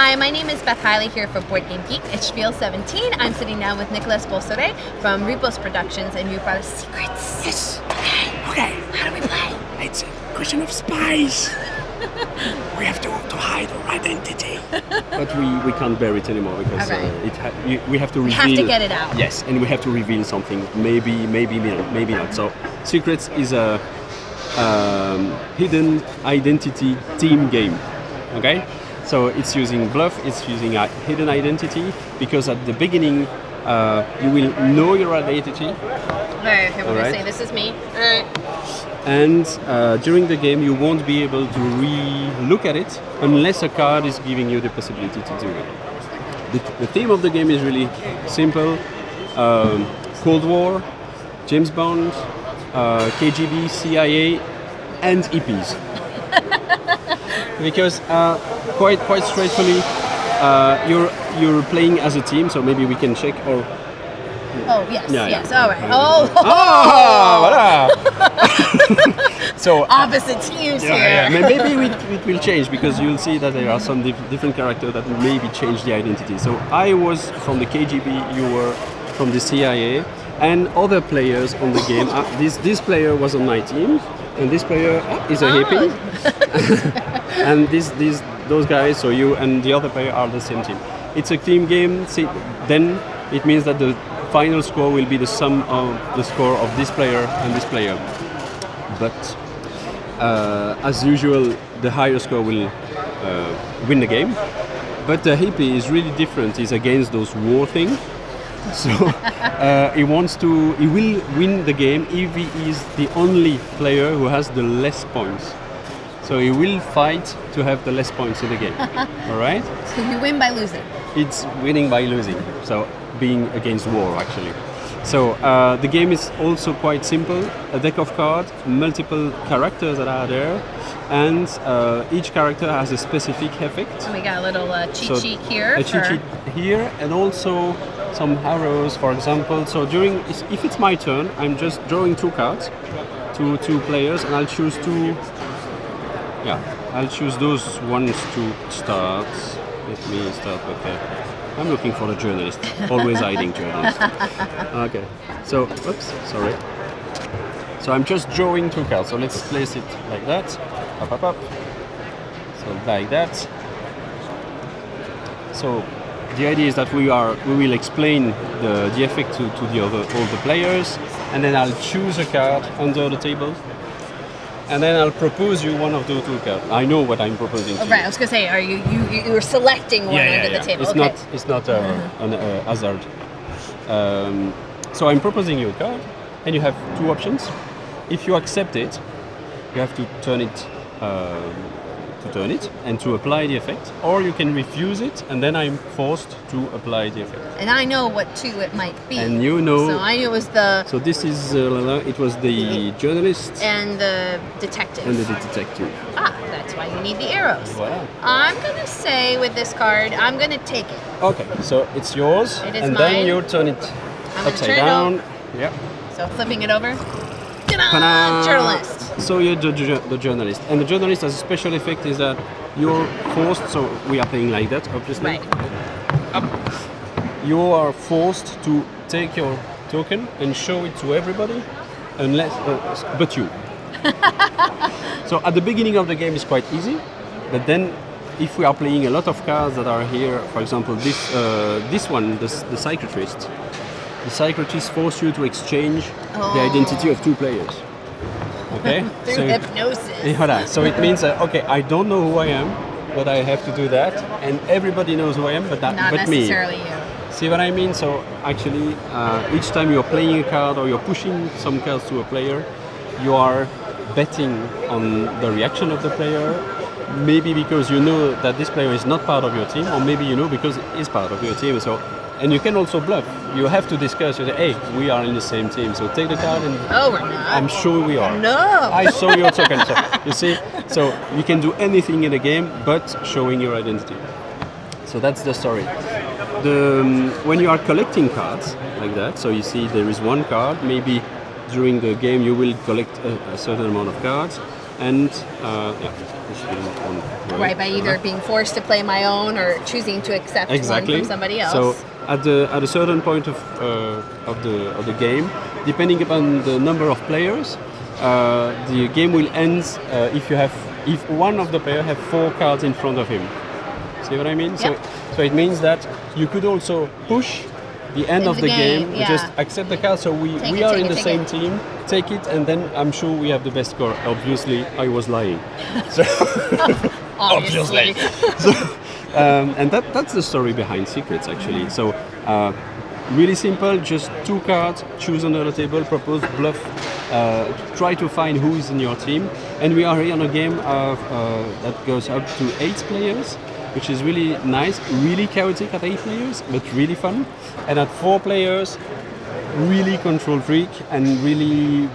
Hi, my name is Beth Hiley here for Board Game Geek at SPIEL 17. I'm sitting down with Nicolas Bolsore from Repos Productions, and you brought us secrets. Yes. Okay. How do we play? It's a question of spies. We have to hide our identity. But we can't bear it anymore because we have to reveal. We have to get it out. Yes, and we have to reveal something. Maybe not. So Secrets is a hidden identity team game. Okay. So it's using bluff, it's using a hidden identity, because at the beginning you will know your identity. Right, okay, we're going to say this is me. And during the game you won't be able to re-look at it unless a card is giving you the possibility to do it. The theme of the game is really simple. Cold War, James Bond, KGB, CIA and hippies. Because quite straightforwardly, you're playing as a team, so maybe we can check. Or Yes. All right. Voilà. So opposite teams here. Maybe it will change, because you'll see that there are some different characters that maybe change the identity. So I was from the KGB, you were from the CIA, and other players on the game. This player was on my team, and this player is a hippie. And those guys, so you and the other player are the same team. It's a team game. Then it means that the final score will be the sum of the score of this player and this player. But as usual, the higher score will win the game. But the hippie is really different. He's against those war things. So he will win the game if he is the only player who has the less points. So he will fight to have the less points in the game. All right? So you win by losing. It's winning by losing. So being against war, actually. So the game is also quite simple. A deck of cards, multiple characters that are there, and each character has a specific effect. So we got a little cheat sheet here. A cheat sheet here, and also some arrows, for example. So if it's my turn, I'm just drawing two cards to two players, and I'll choose two. Yeah, I'll choose those ones to start. Let me start with that. I'm looking for the journalist. Always hiding journalist. Okay. So, oops, sorry. So I'm just drawing two cards. So let's place it like that. Up. So like that. So the idea is that we will explain the effect to all the players, and then I'll choose a card under the table. And then I'll propose you one of those two cards. I know what I'm proposing to you. Right, I was going to say, are you're selecting one under the table? It's not an hazard. So I'm proposing you a card, and you have two options. If you accept it, you have to turn it and to apply the effect, or you can refuse it, and then I'm forced to apply the effect. And I know what two it might be. And you know. So I knew it was the. So this is it was the journalist and the detective. And the detective. That's why you need the arrows. Wow. I'm gonna say with this card, I'm gonna take it. Okay, so it's yours, it is and mine. then you turn it upside down. Yeah. So flipping it over. Ta-da! Journalist. So you're the journalist, and the journalist has a special effect is that you're forced. So we are playing like that, obviously. Right. You are forced to take your token and show it to everybody, unless but you. So at the beginning of the game is quite easy, but then if we are playing a lot of cards that are here, for example, this one, the psychiatrist. The psychiatrist forces you to exchange the identity of two players. Okay? Through hypnosis. Yeah, so it means that, okay, I don't know who I am, but I have to do that, and everybody knows who I am, but not me. necessarily you. See what I mean? So actually, each time you're playing a card or you're pushing some cards to a player, you are betting on the reaction of the player. Maybe because you know that this player is not part of your team, or maybe you know because he is part of your team. So, and you can also bluff. You have to discuss. You say, "Hey, we are in the same team, so take the card." And we're not. I'm sure we are. No. I saw your token. So, you see, so you can do anything in the game, but showing your identity. So that's the story. When you are collecting cards like that, so you see there is one card. Maybe during the game you will collect a certain amount of cards. and yeah, this will on Right, by either being forced to play my own or choosing to accept one from somebody else. So at a certain point of the game, depending upon the number of players, the game will end if one of the players have 4 cards in front of him. See what I mean? Yep. So it means that you could also push the end of the game, yeah. just accept the card. So we are in the same team. Take it, and then I'm sure we have the best score. Obviously, I was lying. So, Obviously. so, and that's the story behind Secrets, actually. So really simple, just 2 cards, choose under the table, propose, bluff, try to find who is in your team. And we are here on a game that goes up to 8 players, which is really nice, really chaotic at 8 players, but really fun. And at 4 players, really control freak and really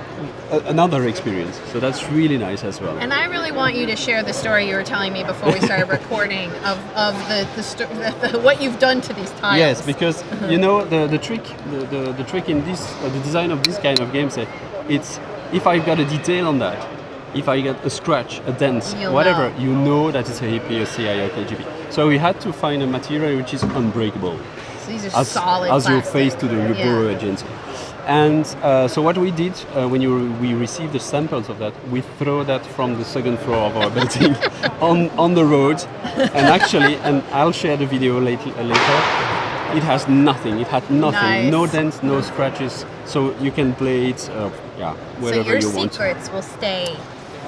another experience. So that's really nice as well. And I really want you to share the story you were telling me before we started recording of the what you've done to these tiles. Yes, because you know the trick in this the design of this kind of games, it's if I've got a detail on that, if I get a scratch, a dent, whatever, you know that it's a AP, a CI, or KGB. So we had to find a material which is unbreakable. So these are solid as you plastic. face to the Reaper agency. And so what we did when we received the samples of that, we throw that from the 2nd floor of our building on the road. And actually, and I'll share the video later. It has nothing. It had nothing. Nice. No dents, no scratches. So you can play it, wherever you want. So your secrets will stay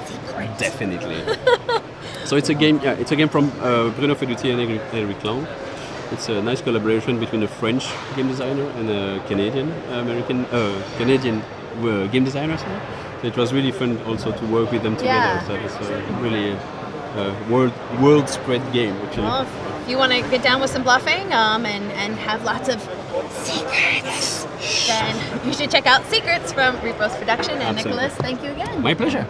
secret. Definitely. So it's a game. Yeah, it's a game from Bruno Feduti and Eric Lang. It's a nice collaboration between a French game designer and a Canadian game designer. So it was really fun also to work with them together. Yeah. So it's really a world spread game. Actually. Well, if you want to get down with some bluffing and have lots of secrets, then you should check out Secrets from Repos Production. And Absolutely. Nicholas, thank you again. My pleasure.